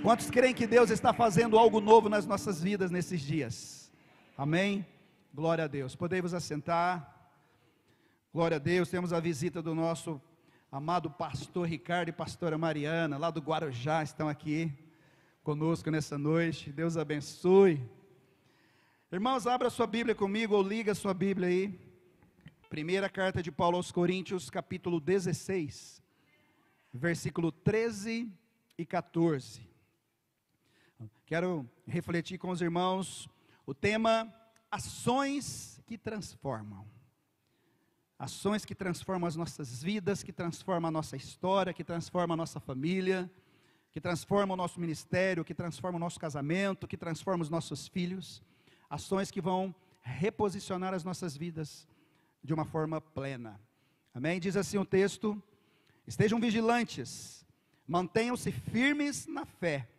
Quantos creem que Deus está fazendo algo novo nas nossas vidas nesses dias? Amém? Glória a Deus. Podemos assentar. Glória a Deus. Temos a visita do nosso amado pastor Ricardo e pastora Mariana, lá do Guarujá, estão aqui conosco nessa noite. Deus abençoe. Irmãos, abra sua Bíblia comigo, ou liga a sua Bíblia aí. Primeira carta de Paulo aos Coríntios, capítulo 16, versículo 13 e 14. Quero refletir com os irmãos o tema ações que transformam. Ações que transformam as nossas vidas, que transformam a nossa história, que transformam a nossa família, que transformam o nosso ministério, que transformam o nosso casamento, que transformam os nossos filhos. Ações que vão reposicionar as nossas vidas de uma forma plena. Amém? Diz assim o texto: estejam vigilantes, mantenham-se firmes na fé,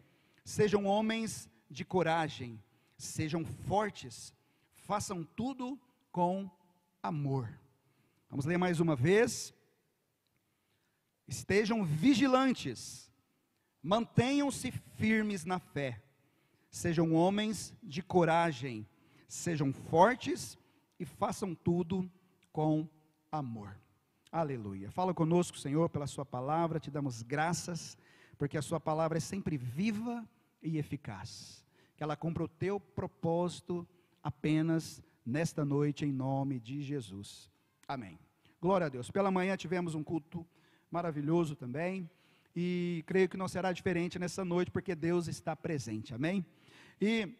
sejam homens de coragem, sejam fortes, façam tudo com amor. Vamos ler mais uma vez. Estejam vigilantes, mantenham-se firmes na fé, sejam homens de coragem, sejam fortes e façam tudo com amor. Aleluia. Fala conosco, Senhor, pela sua palavra, te damos graças, porque a sua palavra é sempre viva e eficaz, que ela cumpra o teu propósito apenas nesta noite, em nome de Jesus, amém. Glória a Deus. Pela manhã tivemos um culto maravilhoso também, e creio que não será diferente nessa noite, porque Deus está presente, amém? E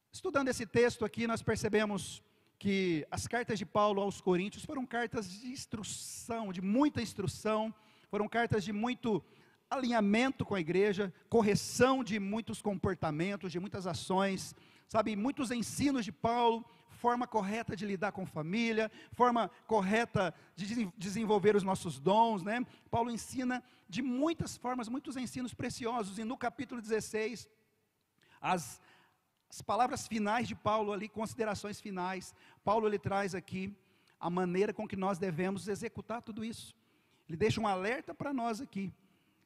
estudando esse texto aqui, nós percebemos que as cartas de Paulo aos Coríntios foram cartas de instrução, de muita instrução, foram cartas de muito alinhamento com a igreja, correção de muitos comportamentos, de muitas ações, sabe, muitos ensinos de Paulo, forma correta de lidar com família, forma correta de desenvolver os nossos dons, né? Paulo ensina de muitas formas, muitos ensinos preciosos, e no capítulo 16, as palavras finais de Paulo ali, considerações finais, Paulo ele traz aqui a maneira com que nós devemos executar tudo isso. Ele deixa um alerta para nós aqui,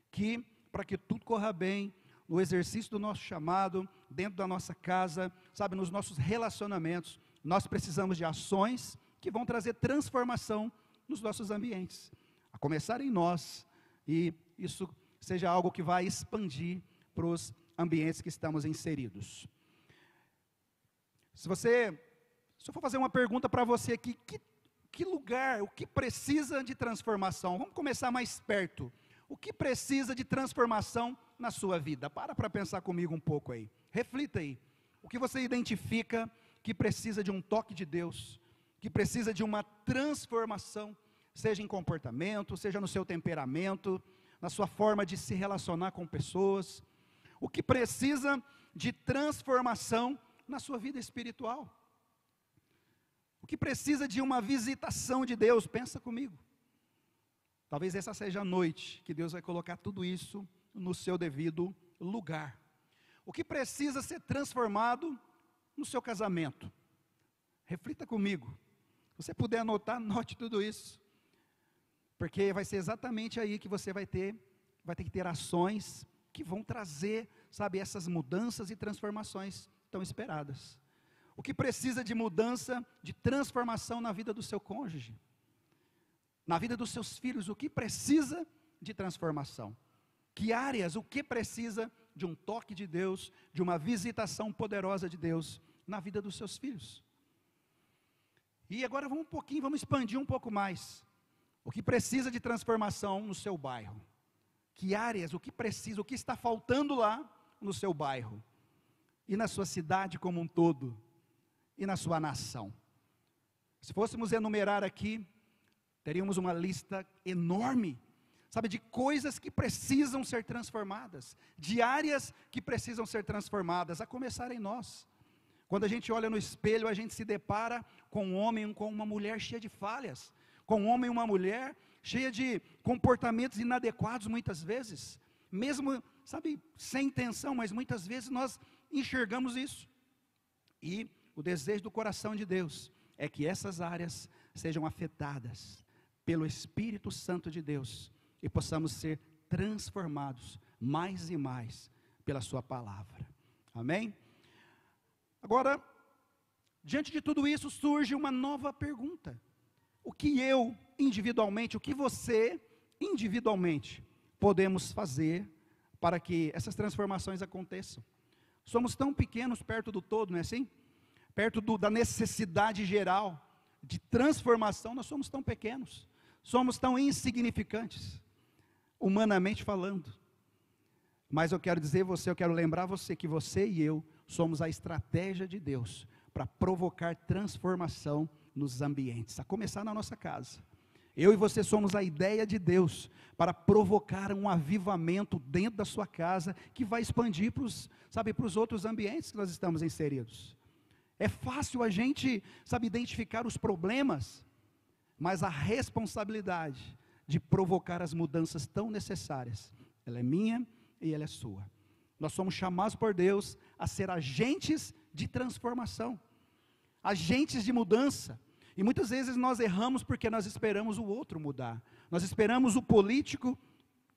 que para que tudo corra bem, no exercício do nosso chamado, dentro da nossa casa, sabe, nos nossos relacionamentos, nós precisamos de ações que vão trazer transformação nos nossos ambientes, a começar em nós, e isso seja algo que vai expandir para os ambientes que estamos inseridos. Se eu for fazer uma pergunta para você aqui, que lugar, o que precisa de transformação? Vamos começar mais perto. O que precisa de transformação na sua vida? Para pensar comigo um pouco aí. Reflita aí. O que você identifica que precisa de um toque de Deus, que precisa de uma transformação, seja em comportamento, seja no seu temperamento, na sua forma de se relacionar com pessoas. O que precisa de transformação na sua vida espiritual? O que precisa de uma visitação de Deus? Pensa comigo. Talvez essa seja a noite que Deus vai colocar tudo isso no seu devido lugar. O que precisa ser transformado no seu casamento? Reflita comigo. Se você puder anotar, anote tudo isso. Porque vai ser exatamente aí que você vai ter que ter ações que vão trazer, sabe, essas mudanças e transformações tão esperadas. O que precisa de mudança, de transformação na vida do seu cônjuge, na vida dos seus filhos? O que precisa de transformação? Que áreas, o que precisa de um toque de Deus, de uma visitação poderosa de Deus na vida dos seus filhos? E agora vamos expandir um pouco mais. O que precisa de transformação no seu bairro? Que áreas, o que precisa, o que está faltando lá no seu bairro? E na sua cidade como um todo? E na sua nação? Se fôssemos enumerar aqui, teríamos uma lista enorme, sabe, de coisas que precisam ser transformadas, de áreas que precisam ser transformadas, a começar em nós. Quando a gente olha no espelho, a gente se depara com um homem, com uma mulher cheia de falhas, com um homem e uma mulher cheia de comportamentos inadequados muitas vezes, mesmo, sabe, sem intenção, mas muitas vezes nós enxergamos isso. E o desejo do coração de Deus é que essas áreas sejam afetadas pelo Espírito Santo de Deus, e possamos ser transformados mais e mais pela sua palavra. Amém? Agora, diante de tudo isso, surge uma nova pergunta. O que eu, individualmente, o que você, individualmente, podemos fazer para que essas transformações aconteçam? Somos tão pequenos perto do todo, não é assim? Perto da necessidade geral de transformação, nós somos tão pequenos, somos tão insignificantes, humanamente falando. Mas eu quero dizer eu quero lembrar você que você e eu somos a estratégia de Deus para provocar transformação nos ambientes, a começar na nossa casa. Eu e você somos a ideia de Deus para provocar um avivamento dentro da sua casa, que vai expandir para os outros ambientes que nós estamos inseridos. É fácil a gente, identificar os problemas, mas a responsabilidade de provocar as mudanças tão necessárias, ela é minha e ela é sua. Nós somos chamados por Deus a ser agentes de transformação, agentes de mudança. E muitas vezes nós erramos porque nós esperamos o outro mudar. Nós esperamos o político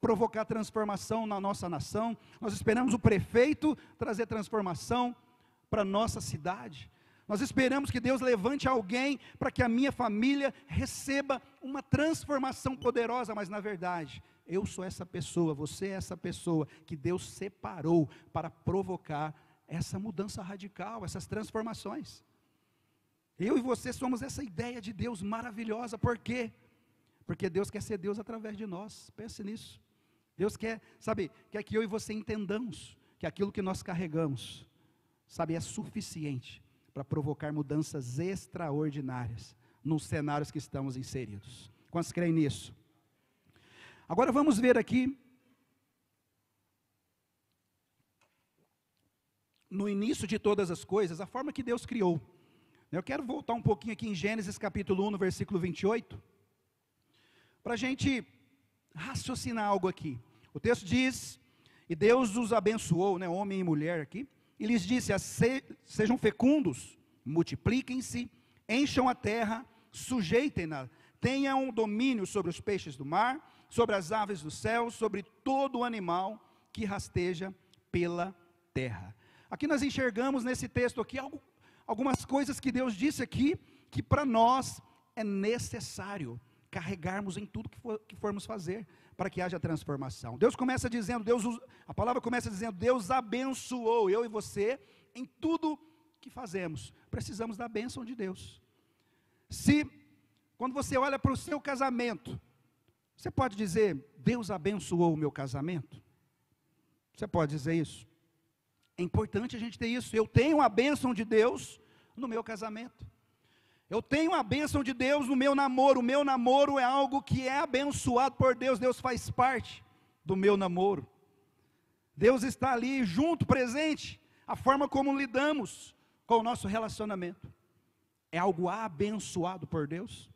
provocar transformação na nossa nação. Nós esperamos o prefeito trazer transformação para a nossa cidade. Nós esperamos que Deus levante alguém para que a minha família receba uma transformação poderosa. Mas na verdade, eu sou essa pessoa, você é essa pessoa que Deus separou para provocar essa mudança radical, essas transformações. Eu e você somos essa ideia de Deus maravilhosa. Por quê? Porque Deus quer ser Deus através de nós. Pense nisso. Deus quer que eu e você entendamos que aquilo que nós carregamos, é suficiente para provocar mudanças extraordinárias nos cenários que estamos inseridos. Quantos creem nisso? Agora vamos ver aqui, no início de todas as coisas, a forma que Deus criou. Eu quero voltar um pouquinho aqui em Gênesis capítulo 1, no versículo 28, para a gente raciocinar algo aqui. O texto diz, e Deus os abençoou, homem e mulher aqui, e lhes disse, sejam fecundos, multipliquem-se, encham a terra, sujeitem-na, tenham domínio sobre os peixes do mar, sobre as aves do céu, sobre todo o animal que rasteja pela terra. Aqui nós enxergamos nesse texto aqui algumas coisas que Deus disse aqui, que para nós é necessário carregarmos em tudo que formos fazer, para que haja transformação. Deus começa dizendo, a palavra começa dizendo, Deus abençoou eu e você, em tudo que fazemos, precisamos da bênção de Deus. Quando você olha para o seu casamento, você pode dizer, Deus abençoou o meu casamento? Você pode dizer isso? É importante a gente ter isso. Eu tenho a bênção de Deus no meu casamento. Eu tenho a bênção de Deus no meu namoro. O meu namoro é algo que é abençoado por Deus. Deus faz parte do meu namoro. Deus está ali junto, presente. A forma como lidamos com o nosso relacionamento é algo abençoado por Deus.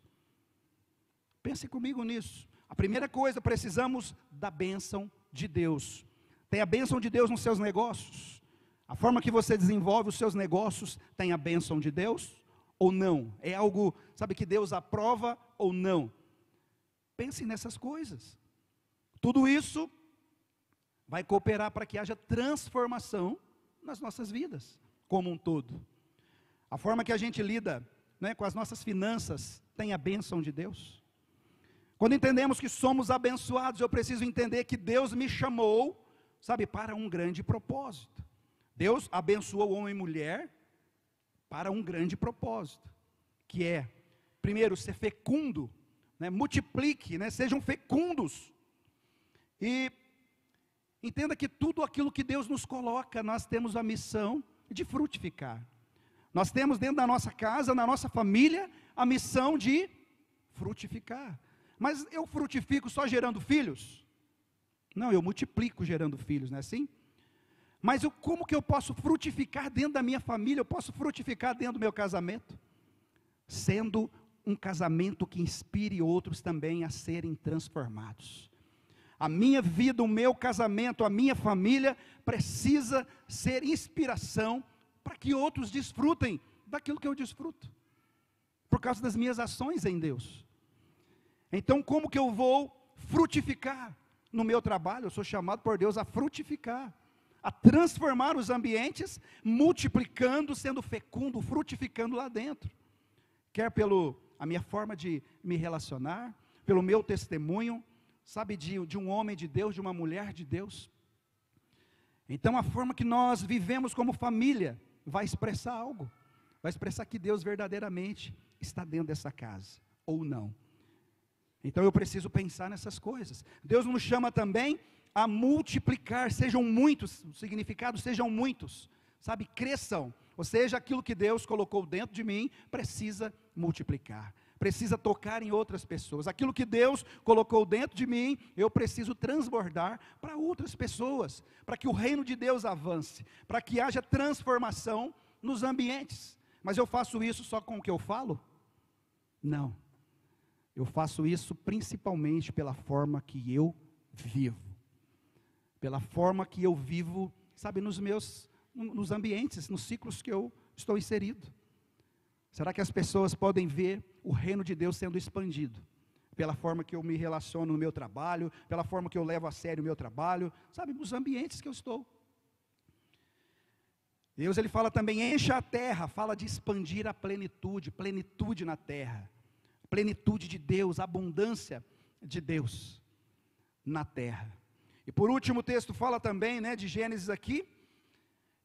Pense comigo nisso. A primeira coisa, precisamos da bênção de Deus. Tem a bênção de Deus nos seus negócios? A forma que você desenvolve os seus negócios tem a bênção de Deus ou não? É algo, que Deus aprova ou não? Pense nessas coisas. Tudo isso vai cooperar para que haja transformação nas nossas vidas, como um todo. A forma que a gente lida, com as nossas finanças tem a bênção de Deus. Quando entendemos que somos abençoados, eu preciso entender que Deus me chamou, para um grande propósito. Deus abençoou homem e mulher para um grande propósito, que é, primeiro, ser fecundo, multiplique, sejam fecundos, e entenda que tudo aquilo que Deus nos coloca, nós temos a missão de frutificar. Nós temos dentro da nossa casa, na nossa família, a missão de frutificar. Mas eu frutifico só gerando filhos? Não, eu multiplico gerando filhos, não é assim? Mas como que eu posso frutificar dentro da minha família? Eu posso frutificar dentro do meu casamento? Sendo um casamento que inspire outros também a serem transformados. A minha vida, o meu casamento, a minha família precisa ser inspiração para que outros desfrutem daquilo que eu desfruto, por causa das minhas ações em Deus. Então, como que eu vou frutificar no meu trabalho? Eu sou chamado por Deus a frutificar, a transformar os ambientes, multiplicando, sendo fecundo, frutificando lá dentro. Quer pelo a minha forma de me relacionar, pelo meu testemunho, sabe, de um homem de Deus, de uma mulher de Deus. Então a forma que nós vivemos como família vai expressar algo, vai expressar que Deus verdadeiramente está dentro dessa casa, ou não. Então eu preciso pensar nessas coisas. Deus nos chama também a multiplicar, sejam muitos, o significado sejam muitos, sabe, cresçam, ou seja, aquilo que Deus colocou dentro de mim, precisa multiplicar, precisa tocar em outras pessoas, aquilo que Deus colocou dentro de mim, eu preciso transbordar para outras pessoas, para que o reino de Deus avance, para que haja transformação nos ambientes. Mas eu faço isso só com o que eu falo? Não, eu faço isso principalmente pela forma que eu vivo, pela forma que eu vivo, sabe, nos ambientes, nos ciclos que eu estou inserido. Será que as pessoas podem ver o reino de Deus sendo expandido? Pela forma que eu me relaciono no meu trabalho, pela forma que eu levo a sério o meu trabalho, sabe, nos ambientes que eu estou. Deus, ele fala também, encha a terra, fala de expandir a plenitude, plenitude na terra, plenitude de Deus, abundância de Deus na terra. E por último o texto fala também, de Gênesis aqui,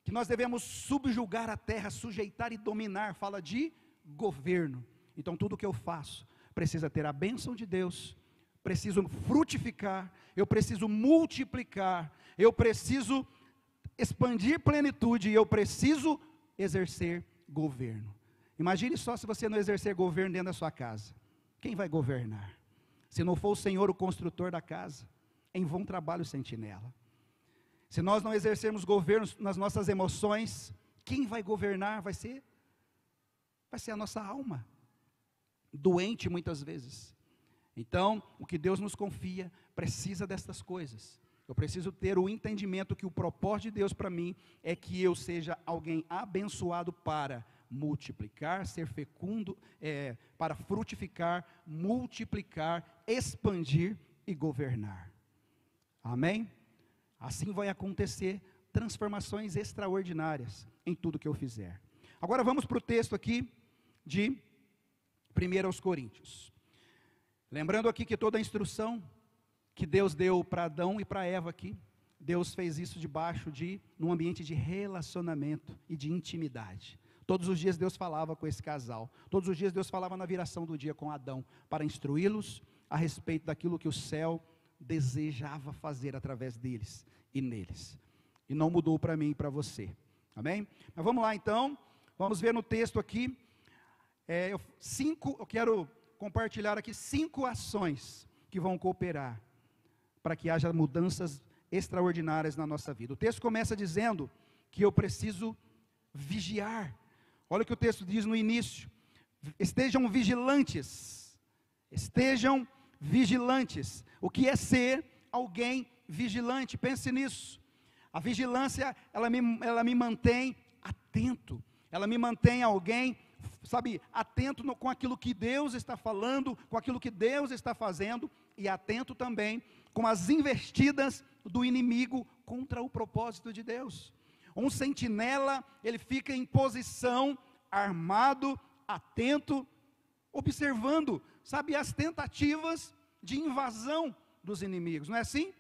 que nós devemos subjugar a terra, sujeitar e dominar, fala de governo. Então tudo que eu faço, precisa ter a bênção de Deus, preciso frutificar, eu preciso multiplicar, eu preciso expandir plenitude, e eu preciso exercer governo. Imagine só se você não exercer governo dentro da sua casa, quem vai governar? Se não for o Senhor o construtor da casa, em vão trabalho o sentinela. Se nós não exercermos governo nas nossas emoções, quem vai governar? Vai ser a nossa alma, doente muitas vezes. Então, o que Deus nos confia, precisa dessas coisas. Eu preciso ter o entendimento que o propósito de Deus para mim, é que eu seja alguém abençoado para multiplicar, ser fecundo, para frutificar, multiplicar, expandir e governar. Amém? Assim vai acontecer transformações extraordinárias em tudo que eu fizer. Agora vamos para o texto aqui de 1 Coríntios. Lembrando aqui que toda a instrução que Deus deu para Adão e para Eva aqui, Deus fez isso num ambiente de relacionamento e de intimidade. Todos os dias Deus falava com esse casal, todos os dias Deus falava na viração do dia com Adão, para instruí-los a respeito daquilo que o céu desejava fazer através deles e neles, e não mudou para mim e para você, amém? Mas vamos lá então, vamos ver no texto aqui, eu quero compartilhar aqui 5 ações que vão cooperar, para que haja mudanças extraordinárias na nossa vida. O texto começa dizendo, que eu preciso vigiar, olha o que o texto diz no início, estejam vigilantes, o que é ser alguém vigilante? Pense nisso. A vigilância, ela me mantém atento, ela me mantém alguém, sabe, atento com aquilo que Deus está falando, com aquilo que Deus está fazendo, e atento também com as investidas do inimigo contra o propósito de Deus. Um sentinela, ele fica em posição, armado, atento, observando, sabe, as tentativas de invasão dos inimigos, não é assim?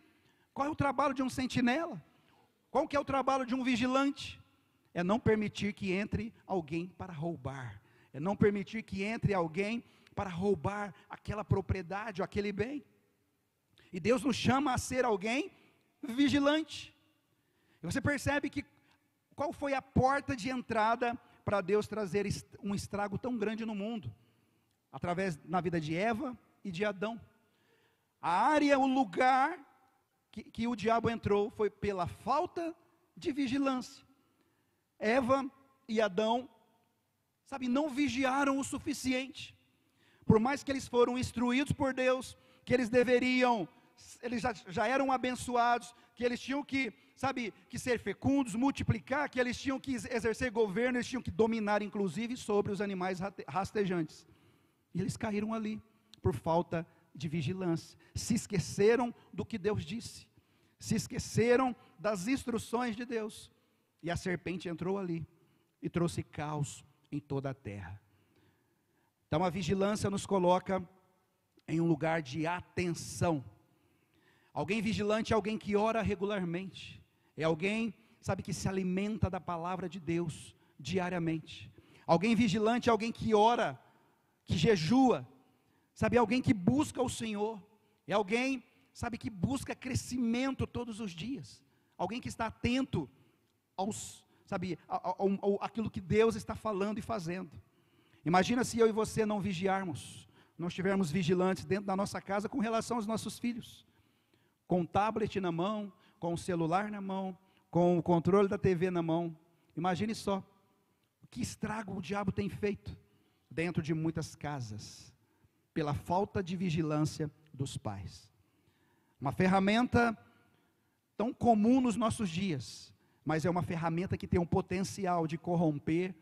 Qual é o trabalho de um sentinela? Qual que é o trabalho de um vigilante? É não permitir que entre alguém para roubar, é não permitir que entre alguém para roubar aquela propriedade ou aquele bem. E Deus nos chama a ser alguém vigilante. E você percebe que qual foi a porta de entrada para Deus trazer um estrago tão grande no mundo? Na vida de Eva e de Adão. A área, o lugar que o diabo entrou foi pela falta de vigilância. Eva e Adão, sabe, não vigiaram o suficiente. Por mais que eles foram instruídos por Deus, que eles já eram abençoados, que eles tinham que ser fecundos, multiplicar, que eles tinham que exercer governo, eles tinham que dominar inclusive sobre os animais rastejantes. E eles caíram ali, por falta de vigilância, se esqueceram do que Deus disse, se esqueceram das instruções de Deus. E a serpente entrou ali e trouxe caos em toda a terra. Então a vigilância nos coloca em um lugar de atenção. Alguém vigilante é alguém que ora regularmente. É alguém, sabe, que se alimenta da palavra de Deus diariamente. Alguém vigilante é alguém que ora, que jejua. Sabe, é alguém que busca o Senhor. É alguém, sabe, que busca crescimento todos os dias. Alguém que está atento aos, sabe, aquilo que Deus está falando e fazendo. Imagina se eu e você não vigiarmos, não estivermos vigilantes dentro da nossa casa com relação aos nossos filhos. Com o tablet na mão, com o celular na mão, com o controle da TV na mão. Imagine só, que estrago o diabo tem feito dentro de muitas casas, pela falta de vigilância dos pais. Uma ferramenta tão comum nos nossos dias, mas é uma ferramenta que tem um potencial de corromper,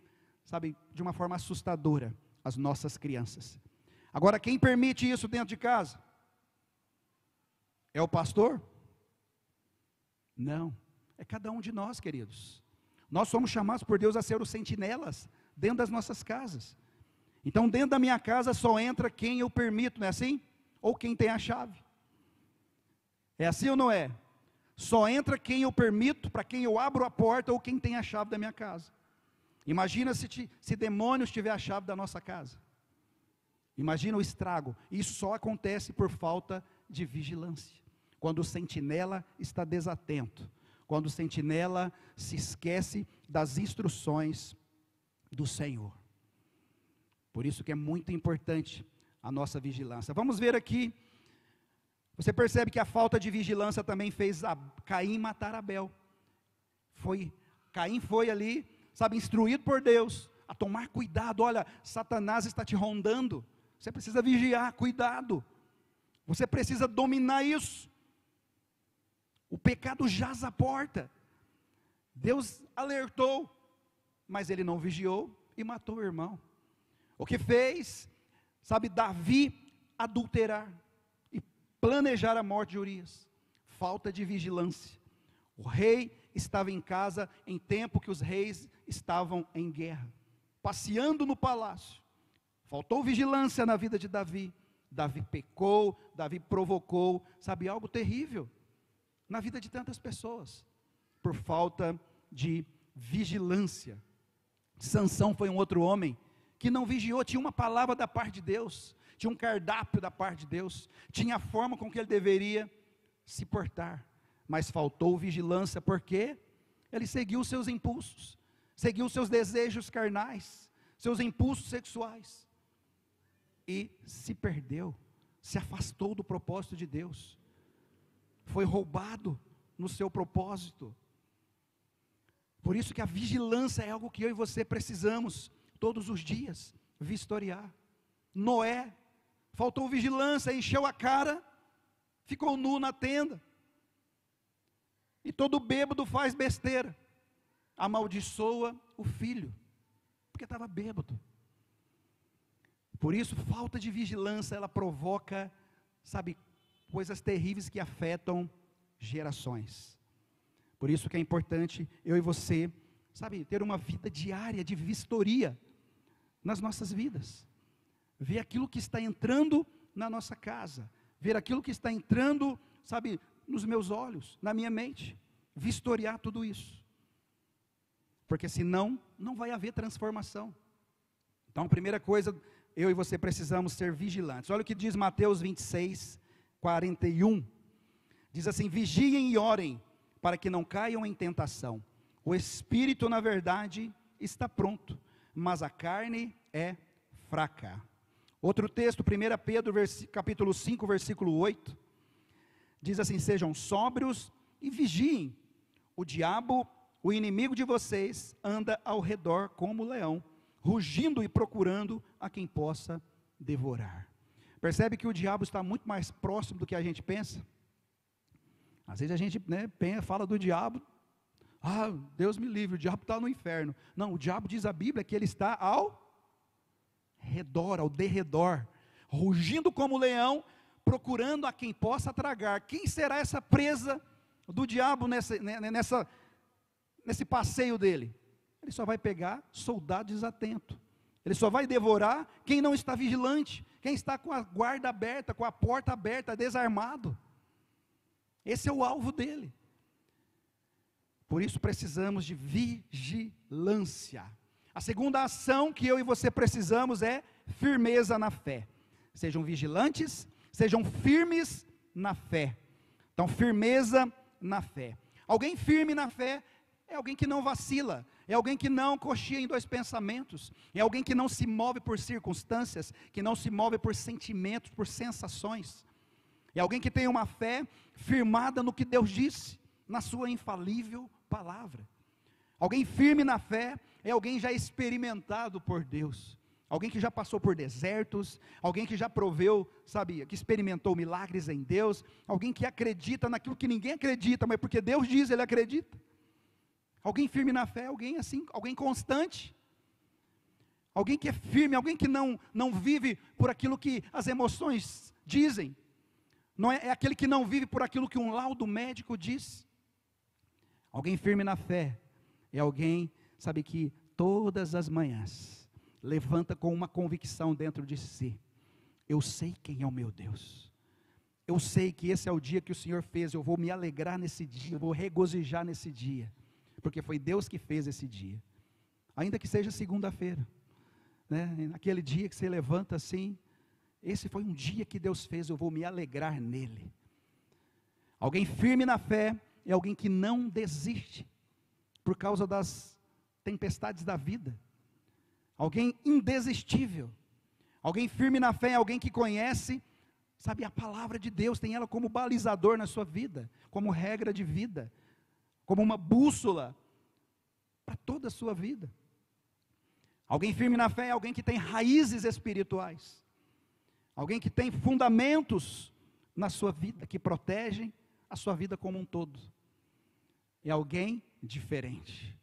sabe, de uma forma assustadora, as nossas crianças. Agora, quem permite isso dentro de casa? É o pastor? Não, é cada um de nós, queridos. Nós somos chamados por Deus a ser os sentinelas dentro das nossas casas. Então, dentro da minha casa só entra quem eu permito, não é assim? Ou quem tem a chave. É assim ou não é? Só entra quem eu permito, para quem eu abro a porta, ou quem tem a chave da minha casa. Imagina se demônios tiver a chave da nossa casa. Imagina o estrago. Isso só acontece por falta de vigilância. Quando o sentinela está desatento. Quando o sentinela se esquece das instruções do Senhor. Por isso que é muito importante a nossa vigilância. Vamos ver aqui. Você percebe que a falta de vigilância também fez Caim matar Abel. Caim foi ali, sabe, instruído por Deus a tomar cuidado. Olha, Satanás está te rondando. Você precisa vigiar, cuidado. Você precisa dominar isso. O pecado jaz à porta. Deus alertou, mas ele não vigiou e matou o irmão. O que fez, sabe, Davi adulterar e planejar a morte de Urias? Falta de vigilância. O rei estava em casa em tempo que os reis estavam em guerra, passeando no palácio. Faltou vigilância na vida de Davi. Davi pecou, Davi provocou, sabe, algo terrível na vida de tantas pessoas, por falta de vigilância. Sansão foi um outro homem que não vigiou, tinha uma palavra da parte de Deus, tinha um cardápio da parte de Deus, tinha a forma com que ele deveria se portar, mas faltou vigilância, porque ele seguiu seus impulsos, seguiu seus desejos carnais, seus impulsos sexuais, e se perdeu, se afastou do propósito de Deus, foi roubado no seu propósito. Por isso que a vigilância é algo que eu e você precisamos, todos os dias, vistoriar. Noé, faltou vigilância, encheu a cara, ficou nu na tenda, e todo bêbado faz besteira, amaldiçoa o filho, porque estava bêbado. Por isso, falta de vigilância, ela provoca, sabe, coisas terríveis que afetam gerações. Por isso que é importante eu e você, sabe, ter uma vida diária de vistoria nas nossas vidas. Ver aquilo que está entrando na nossa casa, ver aquilo que está entrando, sabe, nos meus olhos, na minha mente, vistoriar tudo isso. Porque senão, não vai haver transformação. Então, a primeira coisa, eu e você precisamos ser vigilantes. Olha o que diz Mateus 26, 41, diz assim: vigiem e orem, para que não caiam em tentação. O espírito, na verdade, está pronto, mas a carne é fraca. Outro texto, 1 Pedro, capítulo 5, versículo 8, diz assim: sejam sóbrios e vigiem. O diabo, o inimigo de vocês, anda ao redor como leão, rugindo e procurando a quem possa devorar. Percebe que o diabo está muito mais próximo do que a gente pensa? Às vezes a gente, fala do diabo, Deus me livre, o diabo está no inferno. Não, o diabo, diz a Bíblia, que ele está ao redor, ao derredor, rugindo como leão, procurando a quem possa tragar. Quem será essa presa do diabo nesse passeio dele? Ele só vai pegar soldado desatento. Ele só vai devorar quem não está vigilante, quem está com a guarda aberta, com a porta aberta, desarmado. Esse é o alvo dele. Por isso precisamos de vigilância. A segunda ação que eu e você precisamos é firmeza na fé. Sejam vigilantes, sejam firmes na fé. Então, firmeza na fé. Alguém firme na fé é alguém que não vacila, é alguém que não cochia em dois pensamentos, é alguém que não se move por circunstâncias, que não se move por sentimentos, por sensações. É alguém que tem uma fé firmada no que Deus disse, na sua infalível palavra. Alguém firme na fé é alguém já experimentado por Deus, alguém que já passou por desertos, alguém que já proveu, que experimentou milagres em Deus, alguém que acredita naquilo que ninguém acredita, mas porque Deus diz, ele acredita. Alguém firme na fé, alguém assim, alguém constante, alguém que é firme, alguém que não vive por aquilo que as emoções dizem, não é aquele que não vive por aquilo que um laudo médico diz. Alguém firme na fé é alguém, que todas as manhãs levanta com uma convicção dentro de si: eu sei quem é o meu Deus, eu sei que esse é o dia que o Senhor fez, eu vou me alegrar nesse dia, eu vou regozijar nesse dia, porque foi Deus que fez esse dia, ainda que seja segunda-feira, naquele dia que você levanta assim, esse foi um dia que Deus fez, eu vou me alegrar nele. Alguém firme na fé é alguém que não desiste por causa das tempestades da vida. Alguém indesistível. Alguém firme na fé é alguém que conhece, a palavra de Deus, tem ela como balizador na sua vida, como regra de vida, como uma bússola para toda a sua vida. Alguém firme na fé é alguém que tem raízes espirituais. Alguém que tem fundamentos na sua vida, que protegem a sua vida como um todo. É alguém diferente.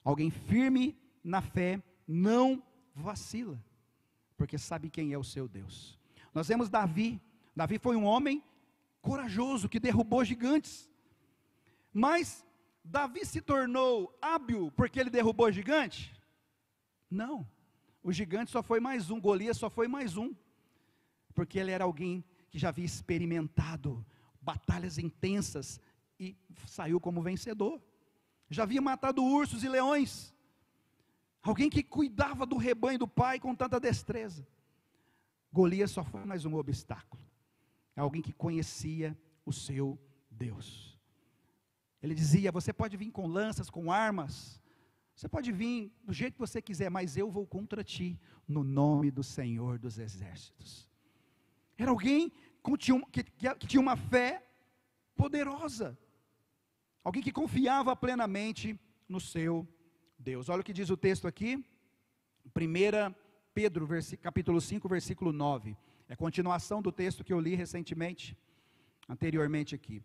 Alguém firme na fé, não vacila, porque sabe quem é o seu Deus. Nós vemos Davi. Davi foi um homem corajoso, que derrubou gigantes. Mas Davi se tornou hábil porque ele derrubou gigante? Não. O gigante só foi mais um, Golias só foi mais um. Porque ele era alguém que já havia experimentado batalhas intensas e saiu como vencedor. Já havia matado ursos e leões. Alguém que cuidava do rebanho do pai com tanta destreza. Golias só foi mais um obstáculo. Alguém que conhecia o seu Deus. Ele dizia: você pode vir com lanças, com armas, você pode vir do jeito que você quiser, mas eu vou contra ti, no nome do Senhor dos Exércitos. Era alguém que tinha uma fé poderosa. Alguém que confiava plenamente no seu Deus. Olha o que diz o texto aqui, 1 Pedro, capítulo 5, versículo 9. É a continuação do texto que eu li recentemente, anteriormente aqui.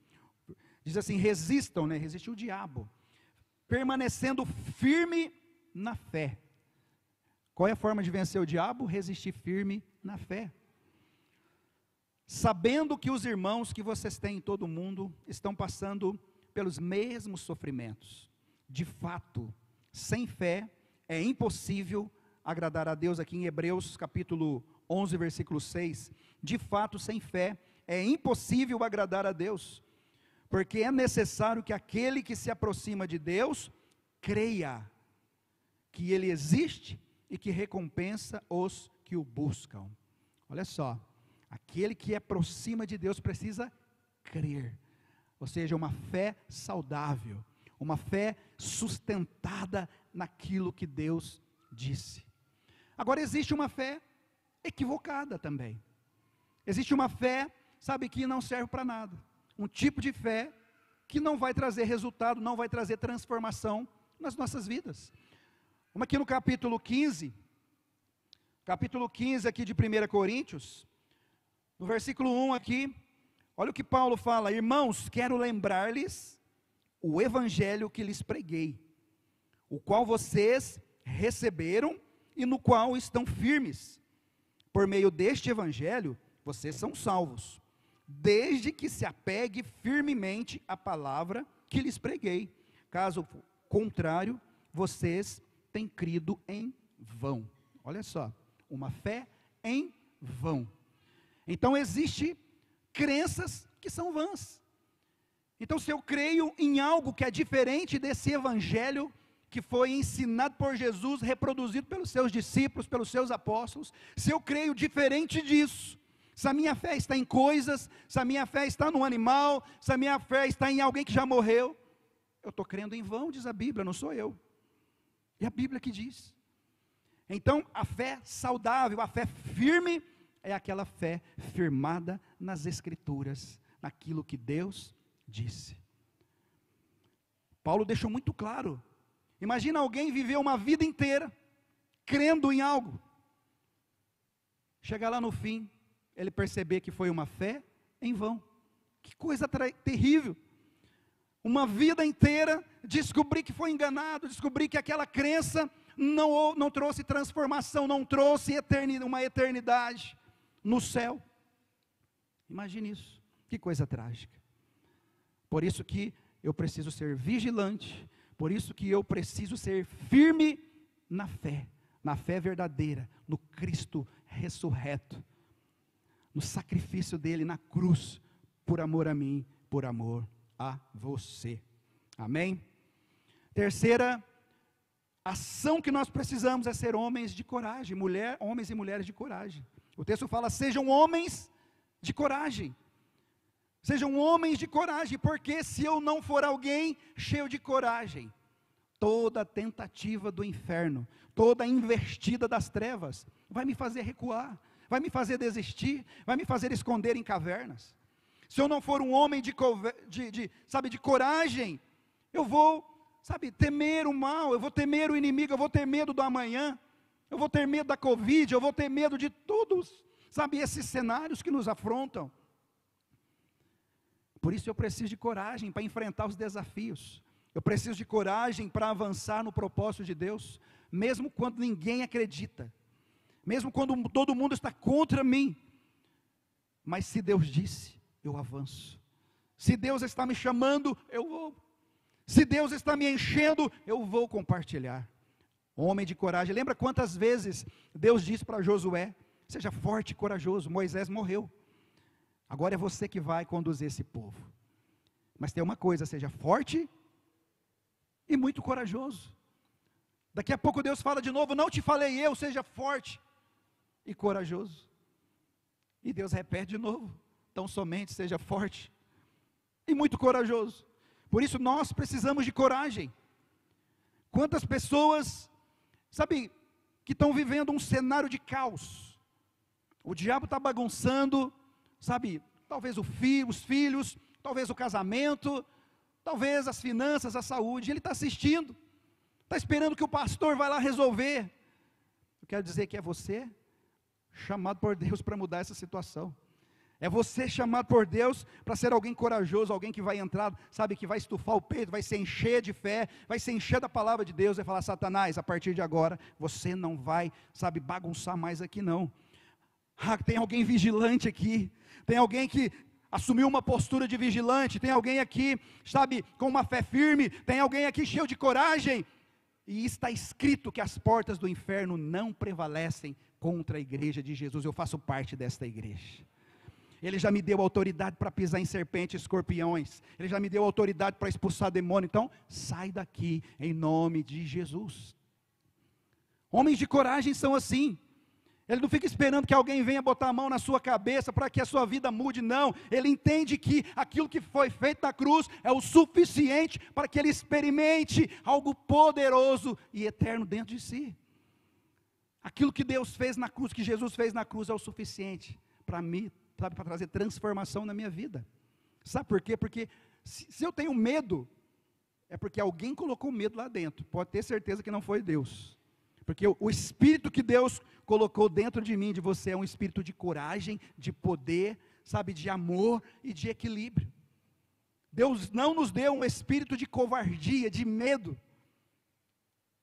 Diz assim: resistam, resiste o diabo, permanecendo firme na fé. Qual é a forma de vencer o diabo? Resistir firme na fé. Sabendo que os irmãos que vocês têm em todo o mundo estão passando pelos mesmos sofrimentos. De fato, sem fé é impossível agradar a Deus. Aqui em Hebreus capítulo 11, versículo 6. De fato, sem fé é impossível agradar a Deus, porque é necessário que aquele que se aproxima de Deus creia que Ele existe e que recompensa os que o buscam. Olha só, aquele que aproxima de Deus precisa crer, ou seja, uma fé saudável, uma fé sustentada naquilo que Deus disse. Agora existe uma fé equivocada também. Existe uma fé, que não serve para nada. Um tipo de fé que não vai trazer resultado, não vai trazer transformação nas nossas vidas. Vamos aqui no capítulo 15 aqui de 1 Coríntios, no versículo 1 aqui, olha o que Paulo fala: irmãos, quero lembrar-lhes o evangelho que lhes preguei, o qual vocês receberam e no qual estão firmes. Por meio deste evangelho, vocês são salvos, desde que se apegue firmemente à palavra que lhes preguei. Caso contrário, vocês têm crido em vão. Olha só, uma fé em vão. Então existe crenças que são vãs. Então, se eu creio em algo que é diferente desse evangelho que foi ensinado por Jesus, reproduzido pelos seus discípulos, pelos seus apóstolos, se eu creio diferente disso, se a minha fé está em coisas, se a minha fé está no animal, se a minha fé está em alguém que já morreu, eu estou crendo em vão, diz a Bíblia, não sou eu. É a Bíblia que diz. Então, a fé saudável, a fé firme, é aquela fé firmada nas Escrituras, naquilo que Deus disse. Paulo deixou muito claro. Imagina alguém viver uma vida inteira crendo em algo. Chegar lá no fim, ele perceber que foi uma fé em vão. Que coisa terrível. Uma vida inteira descobrir que foi enganado, descobrir que aquela crença não trouxe transformação, não trouxe uma eternidade no céu. Imagine isso. Que coisa trágica. Por isso que eu preciso ser vigilante, por isso que eu preciso ser firme na fé verdadeira, no Cristo ressurreto, no sacrifício dele na cruz, por amor a mim, por amor a você. Amém? Terceira ação que nós precisamos é ser homens de coragem, homens e mulheres de coragem. O texto fala: sejam homens de coragem. Sejam homens de coragem, porque se eu não for alguém cheio de coragem, toda tentativa do inferno, toda investida das trevas, vai me fazer recuar, vai me fazer desistir, vai me fazer esconder em cavernas. Se eu não for um homem de coragem, eu vou, temer o mal, eu vou temer o inimigo, eu vou ter medo do amanhã, eu vou ter medo da Covid, eu vou ter medo de todos, esses cenários que nos afrontam. Por isso eu preciso de coragem para enfrentar os desafios. Eu preciso de coragem para avançar no propósito de Deus, mesmo quando ninguém acredita, mesmo quando todo mundo está contra mim. Mas se Deus disse, eu avanço. Se Deus está me chamando, eu vou. Se Deus está me enchendo, eu vou compartilhar. Homem de coragem. Lembra quantas vezes Deus disse para Josué: seja forte e corajoso. Moisés morreu. Agora é você que vai conduzir esse povo. Mas tem uma coisa: seja forte e muito corajoso. Daqui a pouco Deus fala de novo: não te falei eu, seja forte e corajoso. E Deus repete de novo: então somente seja forte e muito corajoso. Por isso nós precisamos de coragem. Quantas pessoas, que estão vivendo um cenário de caos. O diabo está bagunçando, talvez os filhos, talvez o casamento, talvez as finanças, a saúde. Ele está assistindo, está esperando que o pastor vá lá resolver. Eu quero dizer que é você chamado por Deus para mudar essa situação. É você chamado por Deus para ser alguém corajoso, alguém que vai entrar, que vai estufar o peito, vai se encher de fé, vai se encher da palavra de Deus, vai falar: Satanás, a partir de agora, você não vai, bagunçar mais aqui não. Tem alguém vigilante aqui, tem alguém que assumiu uma postura de vigilante, tem alguém aqui, com uma fé firme, tem alguém aqui cheio de coragem, e está escrito que as portas do inferno não prevalecem contra a igreja de Jesus. Eu faço parte desta igreja. Ele já me deu autoridade para pisar em serpentes e escorpiões, Ele já me deu autoridade para expulsar demônio. Então, sai daqui, em nome de Jesus. Homens de coragem são assim. Ele não fica esperando que alguém venha botar a mão na sua cabeça para que a sua vida mude, não. Ele entende que aquilo que foi feito na cruz é o suficiente para que ele experimente algo poderoso e eterno dentro de si. Aquilo que Deus fez na cruz, que Jesus fez na cruz, é o suficiente para mim, para trazer transformação na minha vida. Sabe por quê? Porque se eu tenho medo, é porque alguém colocou medo lá dentro. Pode ter certeza que não foi Deus. Porque o espírito que Deus colocou dentro de mim, de você, é um espírito de coragem, de poder, de amor e de equilíbrio. Deus não nos deu um espírito de covardia, de medo.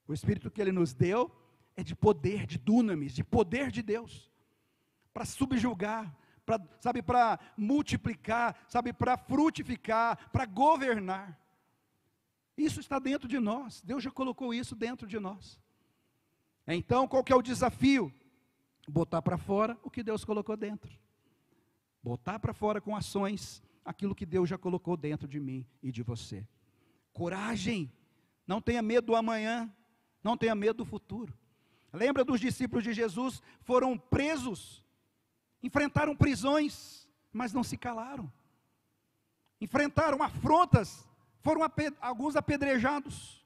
O espírito que Ele nos deu é de poder, de dunamis, de poder de Deus, para subjugar, sabe, para multiplicar, sabe, para frutificar, para governar. Isso está dentro de nós, Deus já colocou isso dentro de nós. Então, qual que é o desafio? Botar para fora o que Deus colocou dentro. Botar para fora com ações aquilo que Deus já colocou dentro de mim e de você. Coragem, não tenha medo do amanhã, não tenha medo do futuro. Lembra dos discípulos de Jesus, foram presos, enfrentaram prisões, mas não se calaram. Enfrentaram afrontas, foram alguns apedrejados,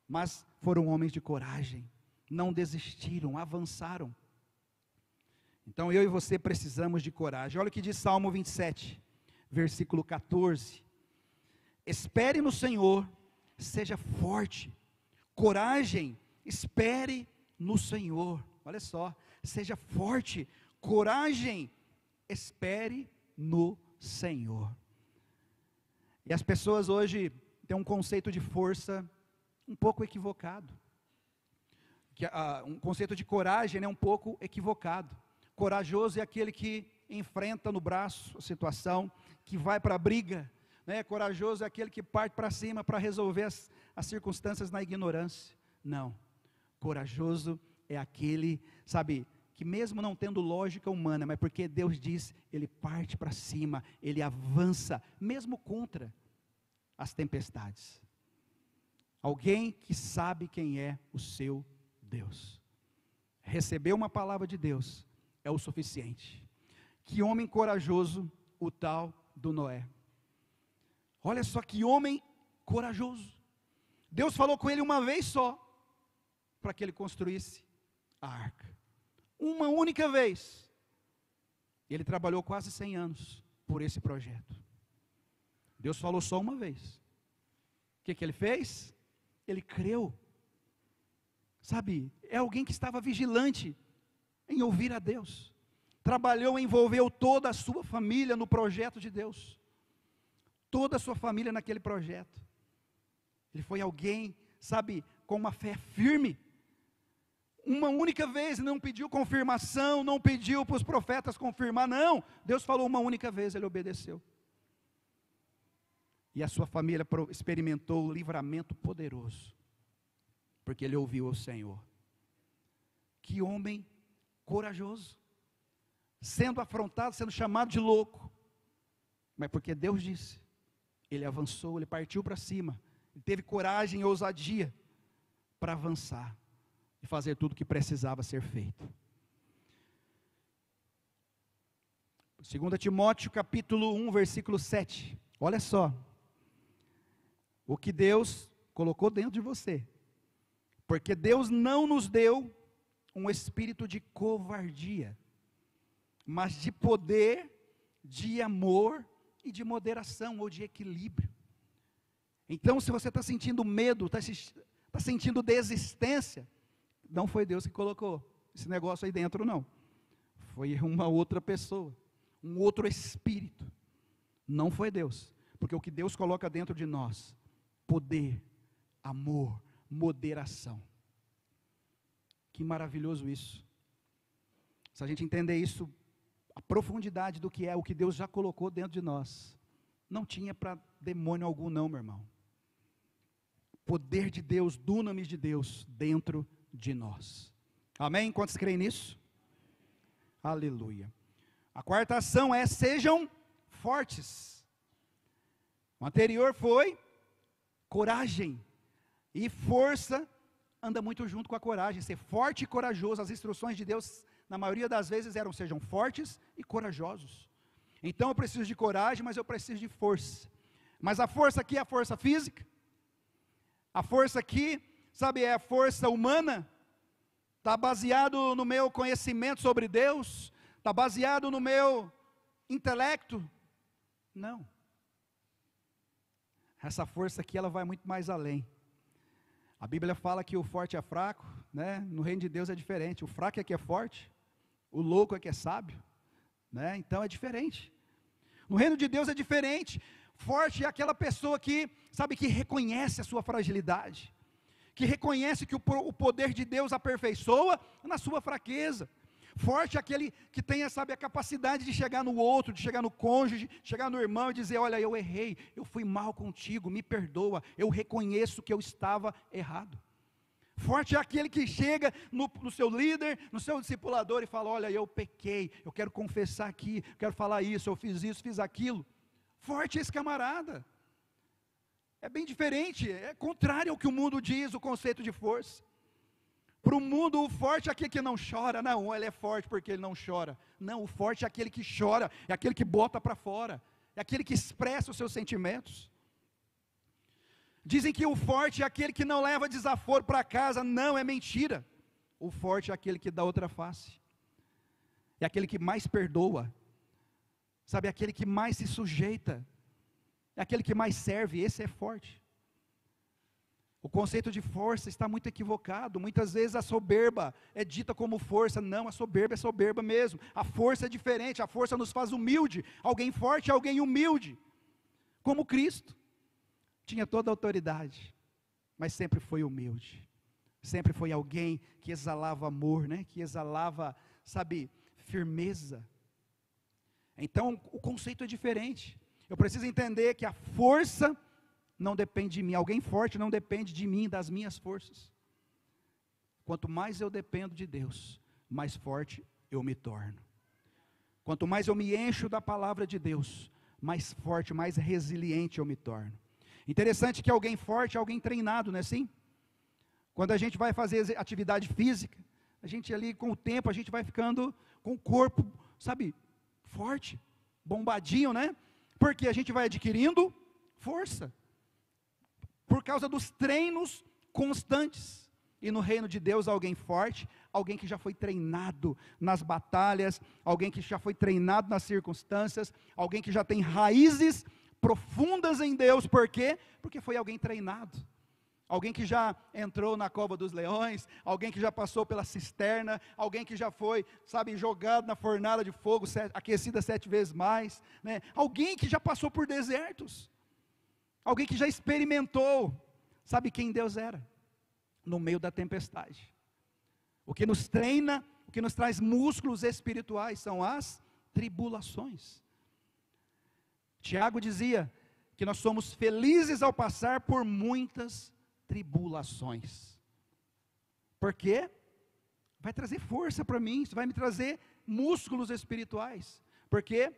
mas foram homens de coragem, não desistiram, avançaram. Então eu e você precisamos de coragem. Olha o que diz Salmo 27, versículo 14. Espere no Senhor, seja forte, coragem, espere no Senhor. Olha só, seja forte, coragem, espere no Senhor. E as pessoas hoje têm um conceito de força um pouco equivocado. Um conceito de coragem, né, um pouco equivocado. Corajoso é aquele que enfrenta no braço a situação, que vai para a briga, né? Corajoso é aquele que parte para cima para resolver as circunstâncias na ignorância. Não, corajoso é aquele, sabe, que mesmo não tendo lógica humana, mas porque Deus diz, ele parte para cima, ele avança, mesmo contra as tempestades. Alguém que sabe quem é o seu Deus. Recebeu uma palavra de Deus, é o suficiente. Que homem corajoso, o tal do Noé. Olha só que homem corajoso. Deus falou com ele uma vez só, para que ele construísse a arca. Uma única vez. Ele trabalhou quase 100 anos por esse projeto. Deus falou só uma vez. O que ele fez? Ele creu. Sabe, é alguém que estava vigilante em ouvir a Deus. Trabalhou, envolveu toda a sua família no projeto de Deus. Toda a sua família naquele projeto. Ele foi alguém, sabe, com uma fé firme. Uma única vez, não pediu confirmação, não pediu para os profetas confirmar, não. Deus falou uma única vez, ele obedeceu. E a sua família experimentou o livramento poderoso, porque ele ouviu o Senhor. Que homem corajoso, sendo afrontado, sendo chamado de louco, mas porque Deus disse, ele avançou, ele partiu para cima, ele teve coragem e ousadia para avançar e fazer tudo o que precisava ser feito. 2 Timóteo capítulo 1, versículo 7, olha só, o que Deus colocou dentro de você, porque Deus não nos deu um espírito de covardia, mas de poder, de amor e de moderação ou de equilíbrio. Então, se você está sentindo medo, está sentindo desistência, não foi Deus que colocou esse negócio aí dentro, não. Foi uma outra pessoa, um outro espírito. Não foi Deus, porque o que Deus coloca dentro de nós, poder, amor, moderação. Que maravilhoso isso. Se a gente entender isso, a profundidade do que é, o que Deus já colocou dentro de nós, não tinha para demônio algum não, meu irmão. Poder de Deus, dunamis de Deus, dentro de nós. Amém? Quantos creem nisso? Aleluia. A quarta ação é, sejam fortes. O anterior foi coragem. E força anda muito junto com a coragem. Ser forte e corajoso. As instruções de Deus, na maioria das vezes, eram sejam fortes e corajosos. Então eu preciso de coragem, mas eu preciso de força. Mas a força aqui é a força física. A força aqui, sabe, é a força humana. Está baseado no meu conhecimento sobre Deus? Está baseado no meu intelecto? Não. Essa força aqui, ela vai muito mais além. A Bíblia fala que o forte é fraco, né? No reino de Deus é diferente. O fraco é que é forte, o louco é que é sábio, né? Então é diferente. No reino de Deus é diferente. Forte é aquela pessoa que, sabe, que reconhece a sua fragilidade, que reconhece que o poder de Deus aperfeiçoa na sua fraqueza. Forte é aquele que tenha, sabe, a capacidade de chegar no outro, de chegar no cônjuge, de chegar no irmão e dizer: olha, eu errei, eu fui mal contigo, me perdoa, eu reconheço que eu estava errado. Forte é aquele que chega no seu líder, no seu discipulador e fala: olha, eu pequei, eu quero confessar aqui, quero falar isso, eu fiz isso, fiz aquilo. Forte é esse camarada. É bem diferente, é contrário ao que o mundo diz, o conceito de força. Para o mundo, o forte é aquele que não chora. Não, ele é forte porque ele não chora. Não, o forte é aquele que chora, é aquele que bota para fora, é aquele que expressa os seus sentimentos. Dizem que o forte é aquele que não leva desaforo para casa. Não, é mentira. O forte é aquele que dá outra face, é aquele que mais perdoa, sabe, é aquele que mais se sujeita, é aquele que mais serve. Esse é forte. O conceito de força está muito equivocado. Muitas vezes a soberba é dita como força. Não, a soberba é soberba mesmo. A força é diferente, a força nos faz humilde. Alguém forte é alguém humilde, como Cristo. Tinha toda a autoridade, mas sempre foi humilde. Sempre foi alguém que exalava amor, né? Que exalava, sabe, firmeza. Então, o conceito é diferente. Eu preciso entender que a força não depende de mim. Alguém forte não depende de mim, das minhas forças. Quanto mais eu dependo de Deus, mais forte eu me torno. Quanto mais eu me encho da palavra de Deus, mais forte, mais resiliente eu me torno. Interessante que alguém forte é alguém treinado, não é assim? Quando a gente vai fazer atividade física, a gente ali com o tempo, a gente vai ficando com o corpo, sabe, forte, bombadinho, né? Porque a gente vai adquirindo força, por causa dos treinos constantes. E no reino de Deus, alguém forte, alguém que já foi treinado nas batalhas, alguém que já foi treinado nas circunstâncias, alguém que já tem raízes profundas em Deus. Por quê? Porque foi alguém treinado, alguém que já entrou na cova dos leões, alguém que já passou pela cisterna, alguém que já foi, sabe, jogado na fornalha de fogo, aquecida 7 vezes mais, né? Alguém que já passou por desertos, alguém que já experimentou, sabe quem Deus era, no meio da tempestade. O que nos treina, o que nos traz músculos espirituais são as tribulações. Tiago dizia que nós somos felizes ao passar por muitas tribulações. Por quê? Vai trazer força para mim, isso vai me trazer músculos espirituais. Porque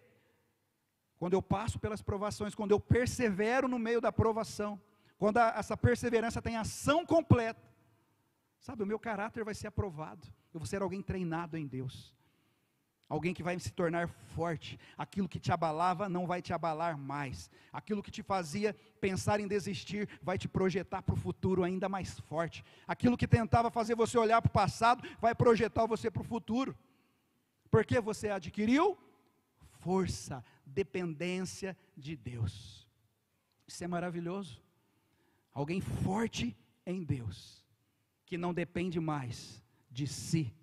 quando eu passo pelas provações, quando eu persevero no meio da provação, quando essa perseverança tem ação completa, sabe, o meu caráter vai ser aprovado. Eu vou ser alguém treinado em Deus, alguém que vai se tornar forte. Aquilo que te abalava não vai te abalar mais. Aquilo que te fazia pensar em desistir vai te projetar para o futuro ainda mais forte. Aquilo que tentava fazer você olhar para o passado vai projetar você para o futuro. Porque você adquiriu força, dependência de Deus. Isso é maravilhoso. Alguém forte em Deus, que não depende mais de si,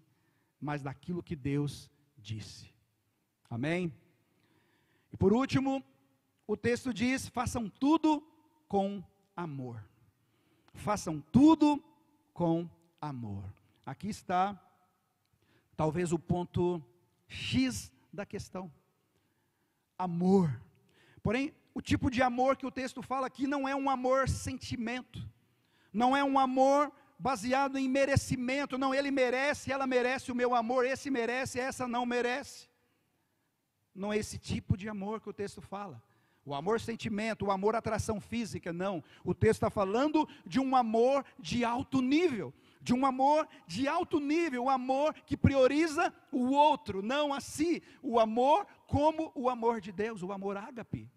mas daquilo que Deus disse. Amém? E por último, o texto diz: façam tudo com amor. Façam tudo com amor. Aqui está, talvez, o ponto X da questão. Amor. Porém, o tipo de amor que o texto fala aqui não é um amor sentimento, não é um amor baseado em merecimento. Não, ele merece, ela merece o meu amor, esse merece, essa não merece. Não é esse tipo de amor que o texto fala. O amor sentimento, o amor atração física, não. O texto está falando de um amor de alto nível, de um amor de alto nível, o amor que prioriza o outro, não a si. O amor como o amor de Deus, o amor ágape.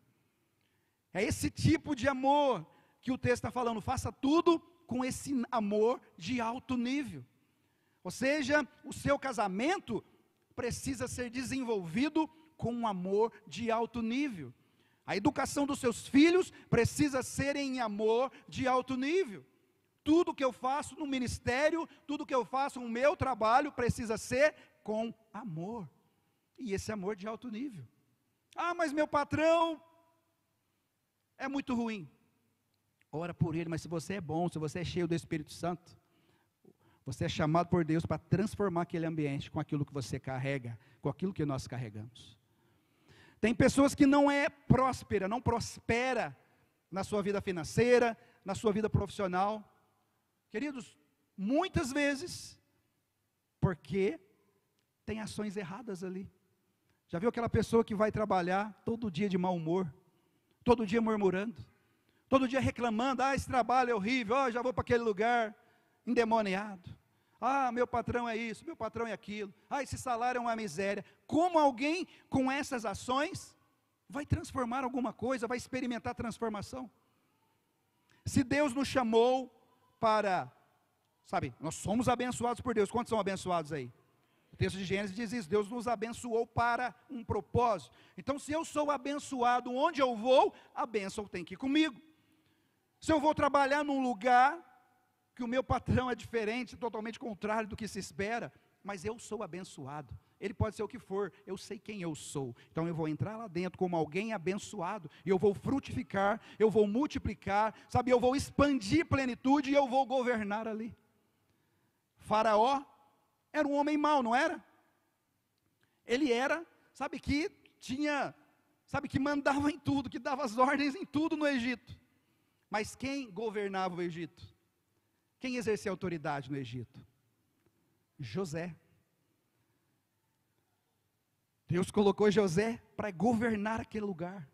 É esse tipo de amor que o texto está falando. Faça tudo com esse amor de alto nível. Ou seja, o seu casamento precisa ser desenvolvido com um amor de alto nível. A educação dos seus filhos precisa ser em amor de alto nível. Tudo que eu faço no ministério, tudo que eu faço no meu trabalho precisa ser com amor. E esse amor de alto nível. Ah, mas meu patrão é muito ruim. Ora por ele, mas se você é bom, se você é cheio do Espírito Santo, Você é chamado por Deus para transformar aquele ambiente com aquilo que você carrega, com aquilo que nós carregamos. Tem pessoas que não é próspera, não prospera na sua vida financeira, na sua vida profissional. Queridos, muitas vezes, porque tem ações erradas ali. Já viu aquela pessoa que vai trabalhar todo dia de mau humor, todo dia murmurando, todo dia reclamando, esse trabalho é horrível, já vou para aquele lugar, endemoniado, meu patrão é isso, meu patrão é aquilo, esse salário é uma miséria. Como alguém com essas ações vai transformar alguma coisa, vai experimentar transformação? Se Deus nos chamou para, nós somos abençoados por Deus. Quantos são abençoados aí? O texto de Gênesis diz isso, Deus nos abençoou para um propósito. Então, se eu sou abençoado, onde eu vou, a bênção tem que ir comigo. Se eu vou trabalhar num lugar que o meu patrão é diferente, totalmente contrário do que se espera, mas eu sou abençoado. Ele pode ser o que for, eu sei quem eu sou. Então eu vou entrar lá dentro como alguém abençoado, e eu vou frutificar, eu vou multiplicar, eu vou expandir plenitude, e eu vou governar ali. Faraó era um homem mau, não era? Ele era, que mandava em tudo, que dava as ordens em tudo no Egito. Mas quem governava o Egito? Quem exercia autoridade no Egito? José. Deus colocou José para governar aquele lugar.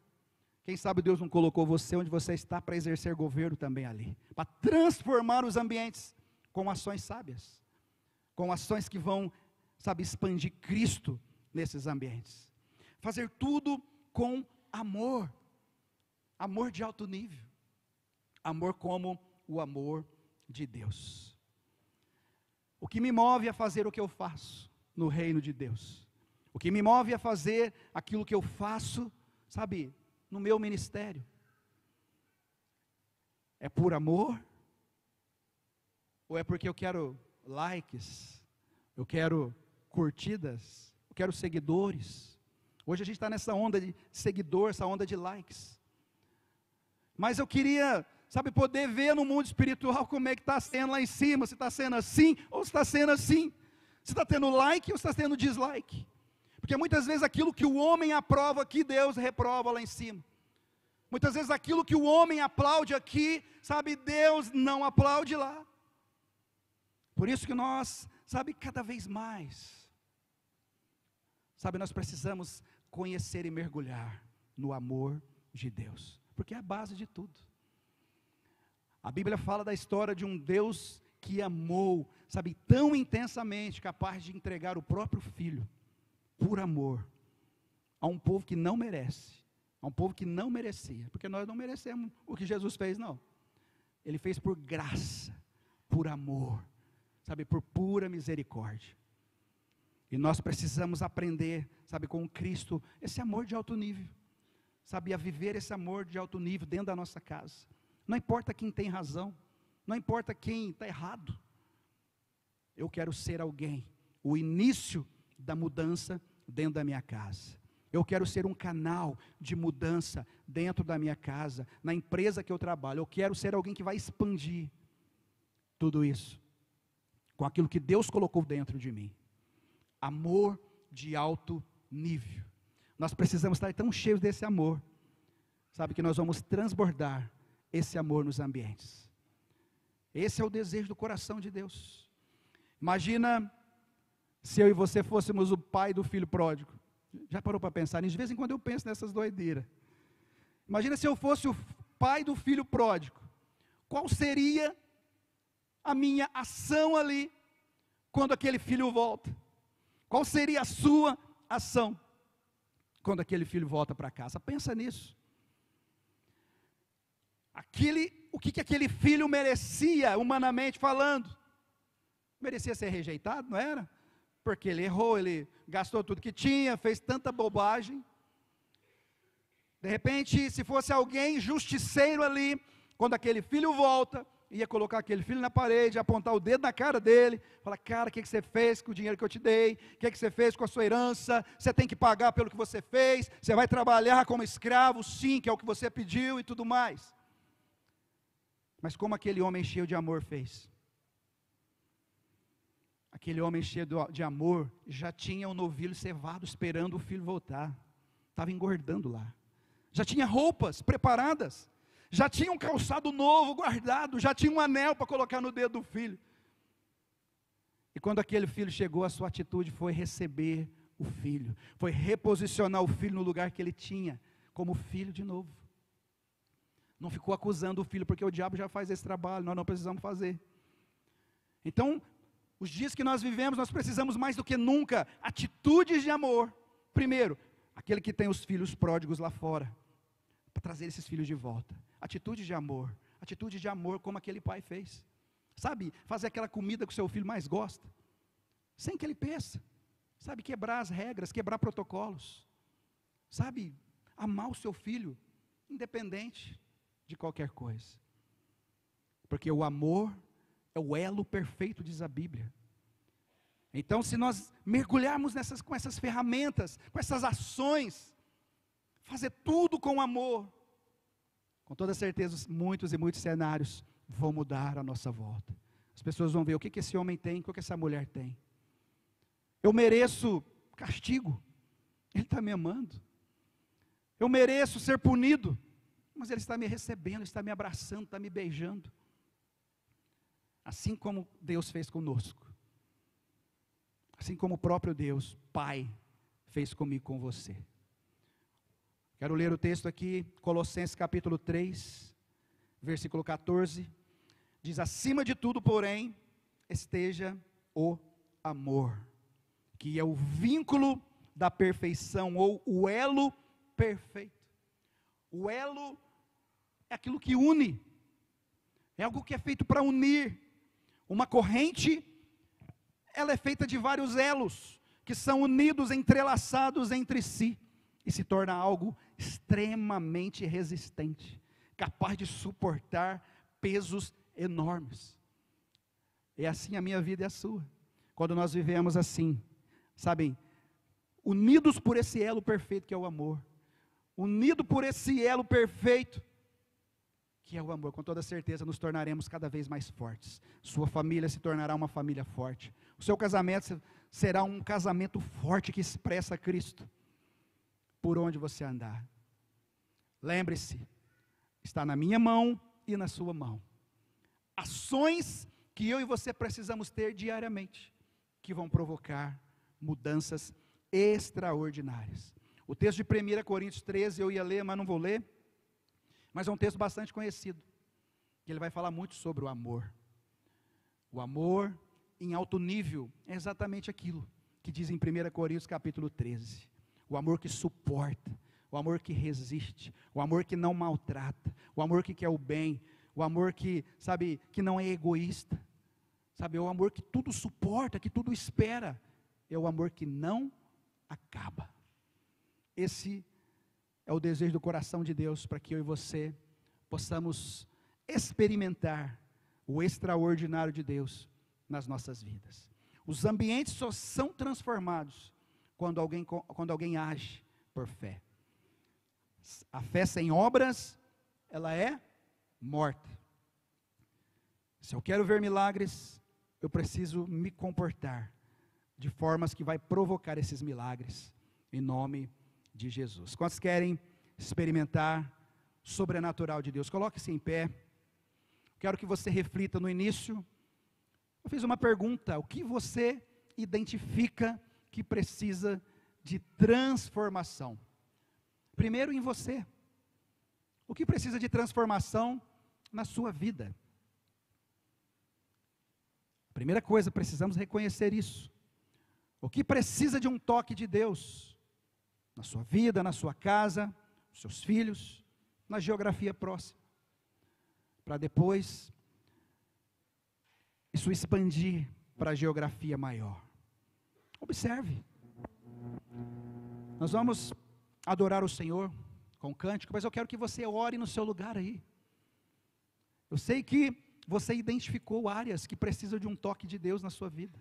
Quem sabe Deus não colocou você onde você está para exercer governo também ali, para transformar os ambientes com ações sábias, com ações que vão, expandir Cristo nesses ambientes. Fazer tudo com amor, amor de alto nível, amor como o amor de Deus. O que me move a fazer o que eu faço no reino de Deus, o que me move a fazer aquilo que eu faço, no meu ministério, é por amor? Ou é porque eu quero likes, eu quero curtidas, eu quero seguidores? Hoje a gente está nessa onda de seguidor, essa onda de likes. Mas eu queria, poder ver no mundo espiritual como é que está sendo lá em cima, se está sendo assim, ou se está sendo assim, se está tendo like ou se está tendo dislike. Porque muitas vezes aquilo que o homem aprova aqui, Deus reprova lá em cima. Muitas vezes aquilo que o homem aplaude aqui, Deus não aplaude lá. Por isso que nós, cada vez mais, nós precisamos conhecer e mergulhar no amor de Deus, porque é a base de tudo. A Bíblia fala da história de um Deus que amou, tão intensamente, capaz de entregar o próprio Filho, por amor, a um povo que não merece, a um povo que não merecia, porque nós não merecemos o que Jesus fez, não. Ele fez por graça, por amor, por pura misericórdia. E nós precisamos aprender, com Cristo, esse amor de alto nível, a viver esse amor de alto nível dentro da nossa casa. Não importa quem tem razão, não importa quem está errado, eu quero ser alguém, o início da mudança dentro da minha casa. Eu quero ser um canal de mudança dentro da minha casa, na empresa que eu trabalho. Eu quero ser alguém que vai expandir tudo isso, com aquilo que Deus colocou dentro de mim. Amor de alto nível. Nós precisamos estar tão cheios desse amor, que nós vamos transbordar esse amor nos ambientes. Esse é o desejo do coração de Deus. Imagina se eu e você fôssemos o pai do filho pródigo. Já parou para pensar nisso? De vez em quando eu penso nessas doideiras. Imagina se eu fosse o pai do filho pródigo. Qual seria a minha ação ali, quando aquele filho volta? Qual seria a sua ação, quando aquele filho volta para casa? Pensa nisso. O que aquele filho merecia, humanamente falando? Merecia ser rejeitado, não era? Porque ele errou, ele gastou tudo que tinha, fez tanta bobagem. De repente, se fosse alguém justiceiro ali, quando aquele filho volta, ia colocar aquele filho na parede, apontar o dedo na cara dele, falar: cara, o que você fez com o dinheiro que eu te dei? O que você fez com a sua herança? Você tem que pagar pelo que você fez, você vai trabalhar como escravo, sim, que é o que você pediu e tudo mais. Mas como aquele homem cheio de amor fez? Aquele homem cheio de amor, já tinha um novilho cevado esperando o filho voltar. Estava engordando lá. Já tinha roupas preparadas. Já tinha um calçado novo guardado. Já tinha um anel para colocar no dedo do filho. E quando aquele filho chegou, a sua atitude foi receber o filho. Foi reposicionar o filho no lugar que ele tinha, como filho de novo. Não ficou acusando o filho, porque o diabo já faz esse trabalho, nós não precisamos fazer. Então, os dias que nós vivemos, nós precisamos mais do que nunca, atitudes de amor. Primeiro, aquele que tem os filhos pródigos lá fora, para trazer esses filhos de volta. Atitude de amor como aquele pai fez. Sabe, fazer aquela comida que o seu filho mais gosta, sem que ele peça. Sabe, quebrar as regras, quebrar protocolos. Sabe, amar o seu filho, independente de qualquer coisa. Porque o amor é o elo perfeito, diz a Bíblia. Então, se nós mergulharmos com essas ferramentas, com essas ações, fazer tudo com amor, com toda certeza, muitos e muitos cenários vão mudar à nossa volta. As pessoas vão ver o que esse homem tem, o que essa mulher tem. Eu mereço castigo, ele está me amando. Eu mereço ser punido, mas ele está me recebendo, está me abraçando, está me beijando. Assim como Deus fez conosco. Assim como o próprio Deus, Pai, fez comigo, com você. Quero ler o texto aqui, Colossenses capítulo 3, versículo 14. Diz: acima de tudo, porém, esteja o amor, que é o vínculo da perfeição, ou o elo perfeito. O elo é aquilo que une, é algo que é feito para unir. Uma corrente, ela é feita de vários elos, que são unidos, entrelaçados entre si, e se torna algo extremamente resistente, capaz de suportar pesos enormes. É assim a minha vida e a sua, quando nós vivemos assim, sabem, unidos por esse elo perfeito que é o amor, unido por esse elo perfeito, que é o amor, com toda certeza nos tornaremos cada vez mais fortes. Sua família se tornará uma família forte, o seu casamento será um casamento forte, que expressa Cristo, por onde você andar. Lembre-se, está na minha mão e na sua mão, ações que eu e você precisamos ter diariamente, que vão provocar mudanças extraordinárias. O texto de 1 Coríntios 13, eu ia ler, mas não vou ler, mas é um texto bastante conhecido, que ele vai falar muito sobre o amor. O amor em alto nível é exatamente aquilo que diz em 1 Coríntios capítulo 13, o amor que suporta, o amor que resiste, o amor que não maltrata, o amor que quer o bem, o amor que, sabe, que não é egoísta, sabe, é o amor que tudo suporta, que tudo espera, é o amor que não acaba. Esse é o desejo do coração de Deus, para que eu e você possamos experimentar o extraordinário de Deus nas nossas vidas. Os ambientes só são transformados quando alguém age por fé. A fé sem obras, ela é morta. Se eu quero ver milagres, eu preciso me comportar de formas que vai provocar esses milagres, em nome de Jesus. Quantos querem experimentar o sobrenatural de Deus? Coloque-se em pé. Quero que você reflita. No início, eu fiz uma pergunta: o que você identifica que precisa de transformação? Primeiro em você. O que precisa de transformação na sua vida? Primeira coisa, precisamos reconhecer isso. O que precisa de um toque de Deus na sua vida, na sua casa, nos seus filhos, na geografia próxima, para depois isso expandir para a geografia maior. Observe. Nós vamos adorar o Senhor com cântico, mas eu quero que você ore no seu lugar aí. Eu sei que você identificou áreas que precisam de um toque de Deus na sua vida,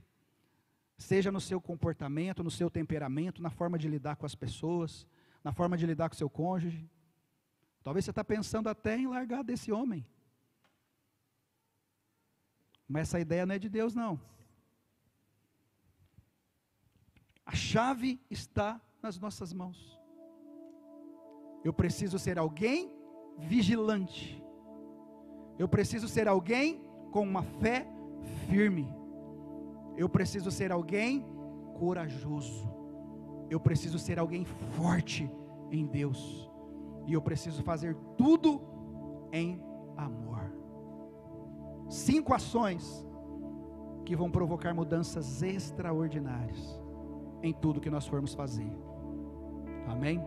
seja no seu comportamento, no seu temperamento, na forma de lidar com as pessoas, na forma de lidar com o seu cônjuge. Talvez você está pensando até em largar desse homem, mas essa ideia não é de Deus não. chave está nas nossas mãos. Eu preciso ser alguém vigilante. Eu preciso ser alguém com uma fé firme. Eu preciso ser alguém corajoso. Eu preciso ser alguém forte em Deus. E eu preciso fazer tudo em amor. 5 ações que vão provocar mudanças extraordinárias em tudo que nós formos fazer. Amém?